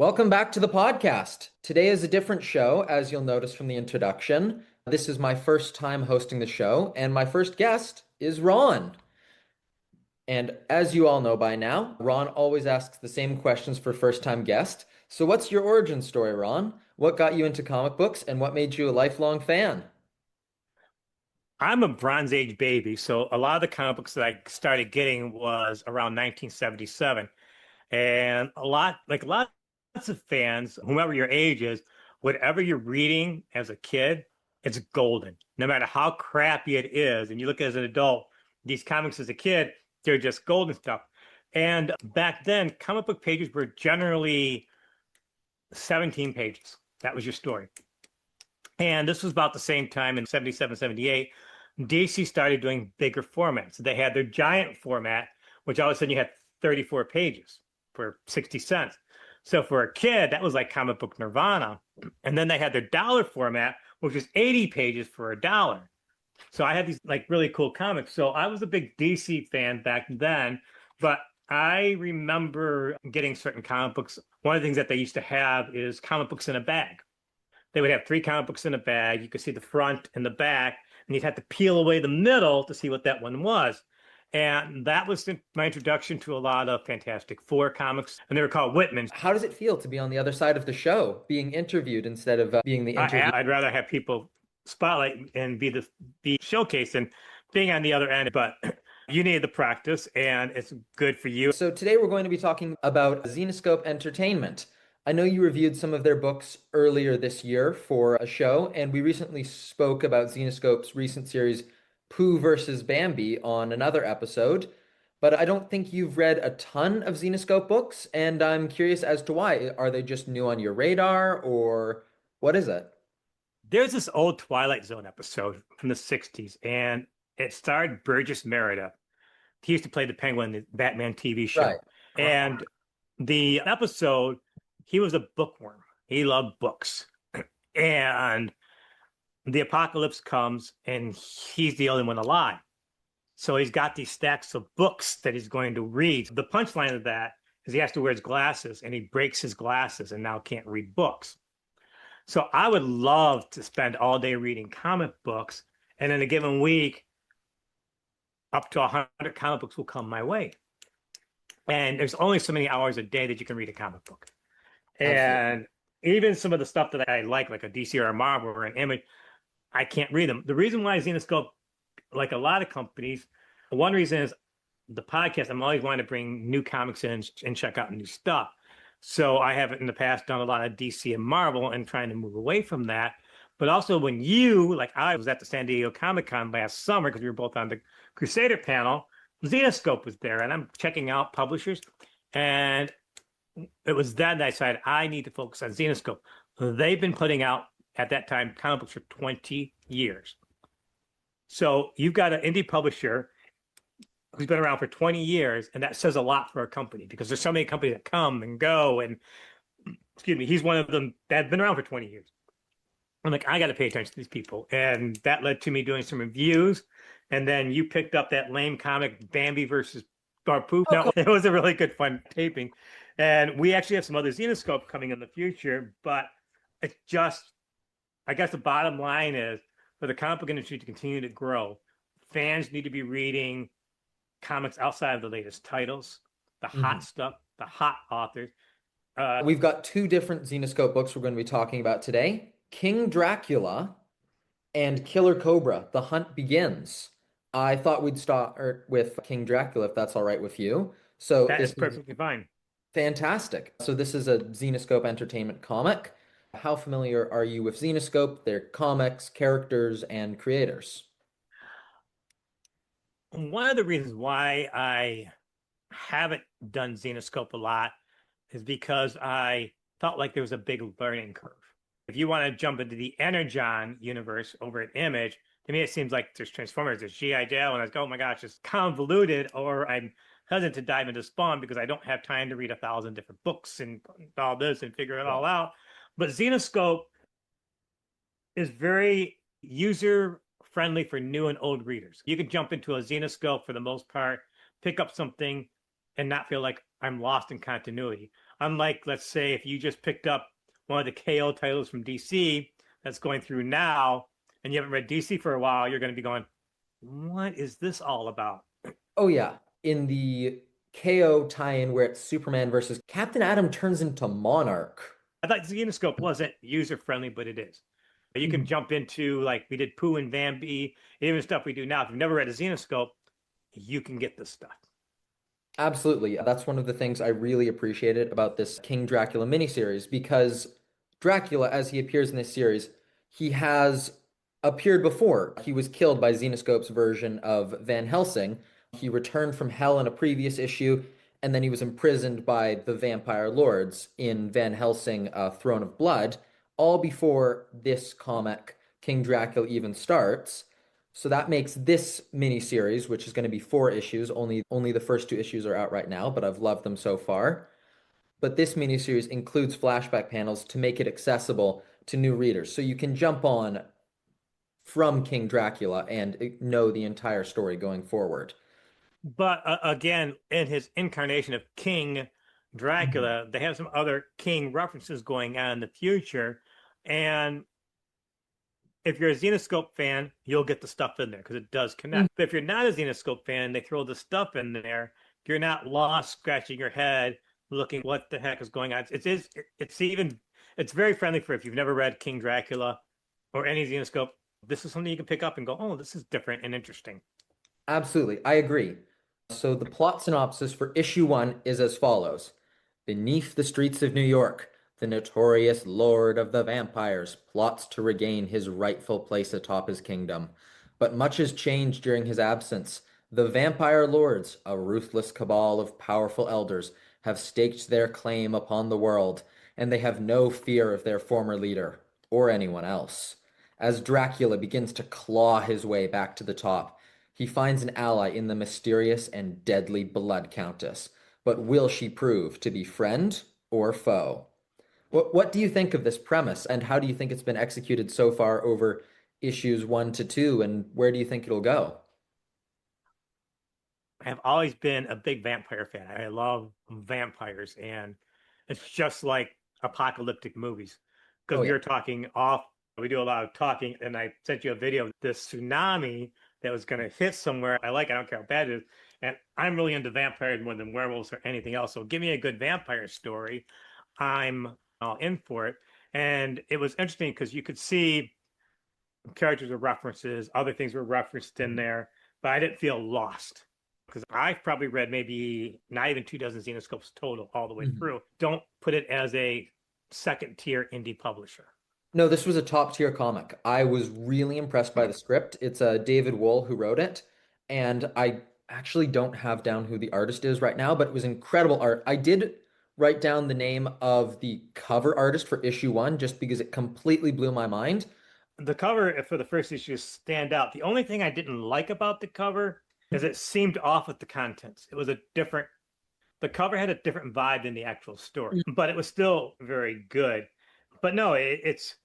Welcome back to the podcast. Today is a different show, as you'll notice from the introduction. This is my first time hosting the show, and my first guest is Ron. And as you all know by now, Ron always asks the same questions for first-time guests. So what's your origin story, Ron? What got you into comic books, and what made you a lifelong fan? I'm a Bronze Age baby, so a lot of the comic books that I started getting was around 1977. And lots of fans, whomever your age is, whatever you're reading as a kid, it's golden. No matter how crappy it is, and you look as an adult, these comics as a kid, they're just golden stuff. And back then, comic book pages were generally 17 pages. That was your story. And this was about the same time in 77, 78. DC started doing bigger formats. They had their giant format, which all of a sudden you had 34 pages for 60 cents. So for a kid, that was like comic book nirvana. And then they had their dollar format, which was 80 pages for a dollar. So I had these like really cool comics. So I was a big DC fan back then, but I remember getting certain comic books. One of the things that they used to have is comic books in a bag. They would have three comic books in a bag. You could see the front and the back, and you'd have to peel away the middle to see what that one was. And that was my introduction to a lot of Fantastic Four comics, and they were called Whitman's. How does it feel to be on the other side of the show, being interviewed instead of being the interview? I'd rather have people spotlight and be showcased and being on the other end, but you need the practice, and it's good for you. So today we're going to be talking about Zenescope Entertainment. I know you reviewed some of their books earlier this year for a show, and we recently spoke about Zenescope's recent series, Pooh versus Bambi, on another episode. But I don't think you've read a ton of Zenescope books, and I'm curious as to why. Are they just new on your radar, or what is it? There's this old Twilight Zone episode from the 60s, and it starred Burgess Meredith. He used to play the Penguin in the Batman TV show. Right. And the episode, he was a bookworm. He loved books. And the apocalypse comes, and he's the only one alive. So he's got these stacks of books that he's going to read. The punchline of that is he has to wear his glasses, and he breaks his glasses and now can't read books. So I would love to spend all day reading comic books, and in a given week, up to 100 comic books will come my way. And there's only so many hours a day that you can read a comic book. And even some of the stuff that I like a DC or a Marvel or an Image, I can't read them. The reason why Zenescope, like a lot of companies, one reason is the podcast. I'm always wanting to bring new comics in and check out new stuff. So I have in the past done a lot of DC and Marvel and trying to move away from that. But also when I was at the San Diego Comic-Con last summer because we were both on the Crusader panel, Zenescope was there, and I'm checking out publishers. And it was then that I decided I need to focus on Zenescope. They've been putting out, at that time, comic books for 20 years. So you've got an indie publisher who's been around for 20 years, and that says a lot for a company because there's so many companies that come and go. And excuse me, he's one of them that have been around for 20 years. I'm like, I got to pay attention to these people. And that led to me doing some reviews. And then you picked up that lame comic, Bambi versus Pooh. No, it was a really good fun taping. And we actually have some other Zenescope coming in the future. But it's just, I guess the bottom line is for the comic book industry to continue to grow, fans need to be reading comics outside of the latest titles, the hot stuff, the hot authors. We've got two different Zenescope books we're going to be talking about today. King Dracula and Killer Cobra, The Hunt Begins. I thought we'd start with King Dracula, if that's all right with you. So that this is perfectly fine. fantastic. So this is a Zenescope Entertainment comic. How familiar are you with Zenescope, their comics, characters, and creators? One of the reasons why I haven't done Zenescope a lot is because I felt like there was a big learning curve. If you want to jump into the Energon universe over at Image, to me it seems like there's Transformers, there's G.I. Joe, and I was oh my gosh, it's convoluted, or I'm hesitant to dive into Spawn because I don't have time to read 1,000 different books and all this and figure it all out. But Zenescope is very user friendly for new and old readers. You can jump into a Zenescope for the most part, pick up something and not feel like I'm lost in continuity. Unlike, let's say, if you just picked up one of the KO titles from DC that's going through now, and you haven't read DC for a while, you're going to be going, what is this all about? Oh yeah, in the KO tie-in where it's Superman versus Captain Atom turns into Monarch. I thought Zenescope wasn't user friendly, but it is. You can Mhm. jump into, like we did Pooh and Bambi, even stuff we do now. If you've never read a Zenescope, you can get this stuff. Absolutely. That's one of the things I really appreciated about this King Dracula miniseries because Dracula, as he appears in this series, he has appeared before. He was killed by Zenescope's version of Van Helsing. He returned from hell in a previous issue, and then he was imprisoned by the vampire lords in Van Helsing, Throne of Blood, all before this comic, King Dracula, even starts. So that makes this miniseries, which is going to be 4 issues, only the first 2 issues are out right now, but I've loved them so far. But this miniseries includes flashback panels to make it accessible to new readers. So you can jump on from King Dracula and know the entire story going forward. But again, in his incarnation of King Mhm. Dracula, they have some other King references going on in the future. And if you're a Zenescope fan, you'll get the stuff in there because it does Mhm. connect. But if you're not a Zenescope fan, they throw the stuff in there. You're not lost scratching your head looking what the heck is going on. It's very friendly for if you've never read King Dracula or any Zenescope. This is something you can pick up and go, oh, this is different and interesting. Absolutely, I agree. So the plot synopsis for issue 1 is as follows. Beneath the streets of New York, the notorious Lord of the Vampires plots to regain his rightful place atop his kingdom. But much has changed during his absence. The Vampire Lords, a ruthless cabal of powerful elders, have staked their claim upon the world, and they have no fear of their former leader, or anyone else. As Dracula begins to claw his way back to the top, he finds an ally in the mysterious and deadly Blood Countess. But will she prove to be friend or foe? What do you think of this premise, and how do you think it's been executed so far over issues 1 to 2, and where do you think it'll go? I have always been a big vampire fan. I love vampires, and it's just like apocalyptic movies. Because Oh we yeah. were talking off, we do a lot of talking, and I sent you a video of this tsunami that was going to hit somewhere. I don't care how bad it is. And I'm really into vampires more than werewolves or anything else. So give me a good vampire story. I'm all in for it. And it was interesting because you could see characters were references, other things were referenced in Mhm. there, but I didn't feel lost because I've probably read maybe not even 2 dozen Xenoscopes total all the way Mhm. through. Don't put it as a second tier indie publisher. No, this was a top tier comic. I was really impressed by the script. It's David Wool who wrote it, and I actually don't have down who the artist is right now, but it was incredible art. I did write down the name of the cover artist for issue 1 just because it completely blew my mind. The cover for the first issue stand out. The only thing I didn't like about the cover is it seemed off with the contents. It was a different, the cover had a different vibe than the actual story, but it was still very good. But no, it's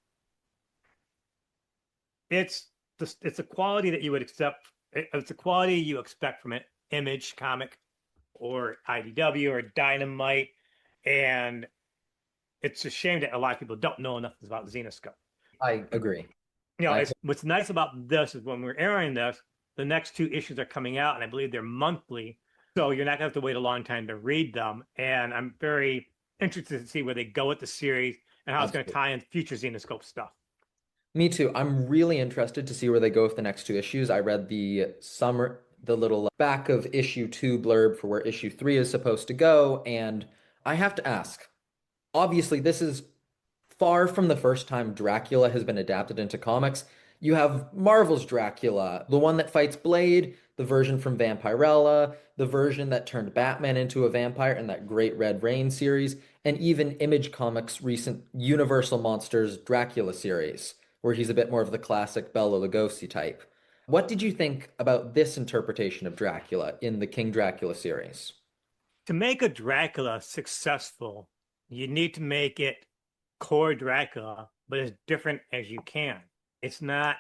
it's a quality that you would accept. It's a quality you expect from an Image comic or IDW or Dynamite, and it's a shame that a lot of people don't know enough about Zenoscope. I agree. You know, I it's what's nice about this is when we're airing this, the next 2 issues are coming out, and I believe they're monthly, so you're not gonna have to wait a long time to read them. And I'm very interested to see where they go with the series and how it's going to absolutely. tie in future Zenoscope stuff. Me too. I'm really interested to see where they go with the next 2 issues. I read the little back of issue 2 blurb for where issue 3 is supposed to go, and I have to ask. Obviously, this is far from the first time Dracula has been adapted into comics. You have Marvel's Dracula, the one that fights Blade, the version from Vampirella, the version that turned Batman into a vampire in that Great Red Rain series, and even Image Comics' recent Universal Monsters Dracula series, where he's a bit more of the classic Bela Lugosi type. What did you think about this interpretation of Dracula in the King Dracula series? To make a Dracula successful, you need to make it core Dracula, but as different as you can. It's not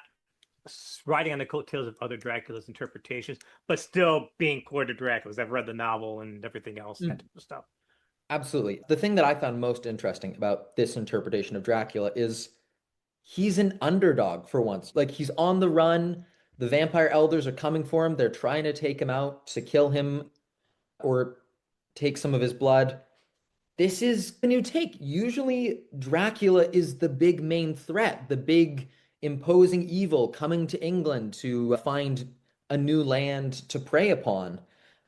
riding on the coattails of other Dracula's interpretations, but still being core to Dracula's. I've read the novel and everything else, that type of stuff. Absolutely. The thing that I found most interesting about this interpretation of Dracula is he's an underdog for once. Like he's on the run. The vampire elders are coming for him. They're trying to take him out, to kill him or take some of his blood. This is a new take. Usually, Dracula is the big main threat, the big imposing evil coming to England to find a new land to prey upon.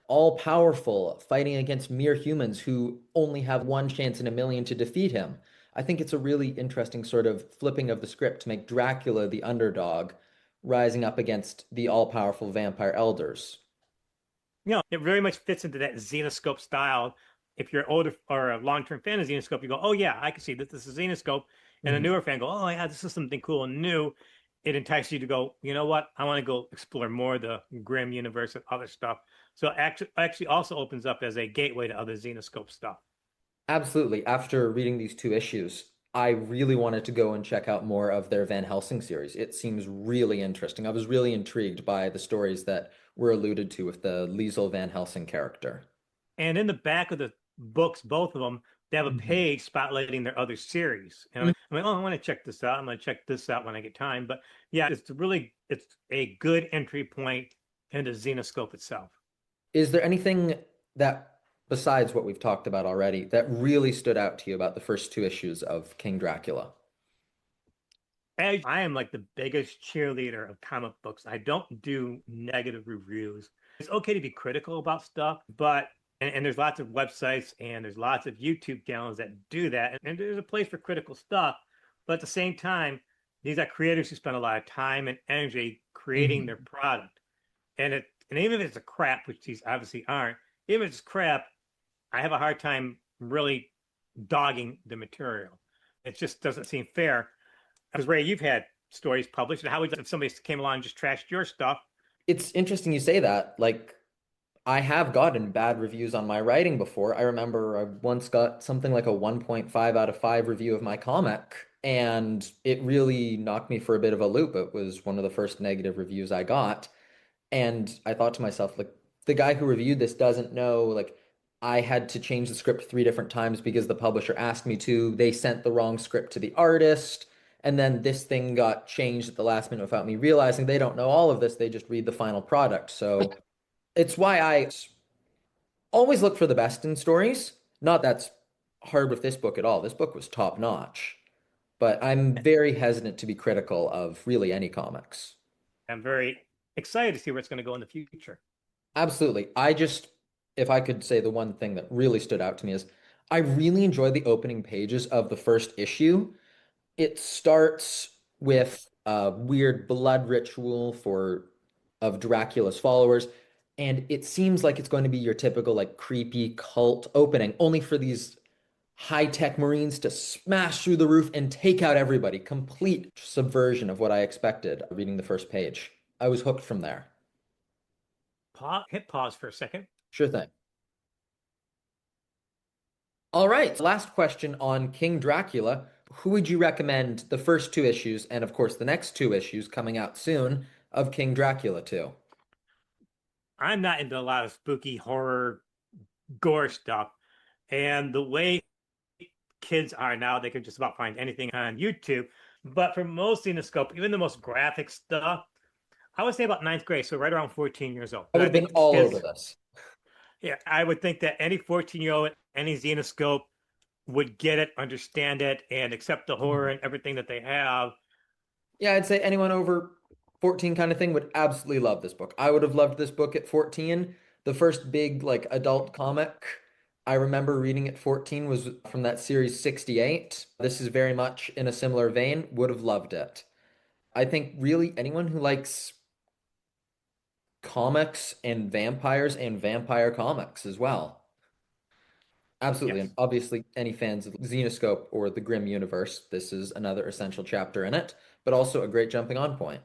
All powerful, fighting against mere humans who only have one chance in a million to defeat him. I think it's a really interesting sort of flipping of the script to make Dracula the underdog, rising up against the all-powerful vampire elders. It very much fits into that Zenescope style. If you're older or a long-term fan of Zenescope, you go, "Oh yeah, I can see that this is Zenescope," and a Mhm. newer fan go, "Oh yeah, this is something cool and new." It entices you to go, "You know what? I want to go explore more of the Grimm universe and other stuff." So actually also opens up as a gateway to other Zenescope stuff. Absolutely. After reading these two issues, I really wanted to go and check out more of their Van Helsing series. It seems really interesting. I was really intrigued by the stories that were alluded to with the Liesel Van Helsing character. And in the back of the books, both of them, they have a Mhm. page spotlighting their other series. And I'm like, oh, I want to check this out. I'm going to check this out when I get time. But yeah, it's a good entry point into Xenoscope itself. Is there anything that, besides what we've talked about already, that really stood out to you about the first two issues of King Dracula? I am like the biggest cheerleader of comic books. I don't do negative reviews. It's okay to be critical about stuff, but and there's lots of websites and there's lots of YouTube channels that do that, and there's a place for critical stuff. But at the same time, these are creators who spend a lot of time and energy creating their Mhm. product. And even if it's a crap, which these obviously aren't, even if it's crap, I have a hard time really dogging the material. It just doesn't seem fair because Ray, you've had stories published. And how would if somebody came along and just trashed your stuff? It's interesting you say that. Like, I have gotten bad reviews on my writing before. I remember I once got something like a 1.5 out of 5 review of my comic, and it really knocked me for a bit of a loop. It was one of the first negative reviews I got. And I thought to myself, like, the guy who reviewed this doesn't know, like, I had to change the script 3 different times because the publisher asked me to. They sent the wrong script to the artist. And then this thing got changed at the last minute without me realizing they don't know all of this. They just read the final product. So it's why I always look for the best in stories. Not that's hard with this book at all. This book was top notch. But I'm very hesitant to be critical of really any comics. I'm very excited to see where it's going to go in the future. Absolutely. I just, if I could say the one thing that really stood out to me is I really enjoyed the opening pages of the first issue. It starts with a weird blood ritual for of Dracula's followers, and it seems like it's going to be your typical like creepy cult opening, only for these high-tech Marines to smash through the roof and take out everybody. Complete subversion of what I expected reading the first page. I was hooked from there. Hit pause for a second. Sure thing. All right, last question on King Dracula. Who would you recommend the first two issues, and of course the next two issues coming out soon, of King Dracula to? I'm not into a lot of spooky horror gore stuff. And the way kids are now, they can just about find anything on YouTube. But for most Cinescope, even the most graphic stuff, I would say about ninth grade, so right around 14 years old. I would I have been think all over kids, this. yeah, I would think that any 14-year-old, any Zenescope would get it, understand it, and accept the horror Mhm. and everything that they have. Yeah, I'd say anyone over 14 kind of thing would absolutely love this book. I would have loved this book at 14. The first big like adult comic I remember reading at 14 was from that series 68. This is very much in a similar vein, would have loved it. I think really anyone who likes comics and vampire comics as well. Absolutely. And Yes. obviously, any fans of Zenescope or the Grimm Universe, this is another essential chapter in it, but also a great jumping on point.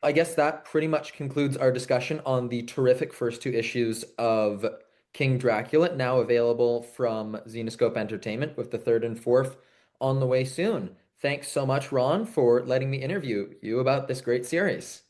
I guess that pretty much concludes our discussion on the terrific first two issues of King Dracula, now available from Zenescope Entertainment, with the third and fourth on the way soon. Thanks so much, Ron, for letting me interview you about this great series.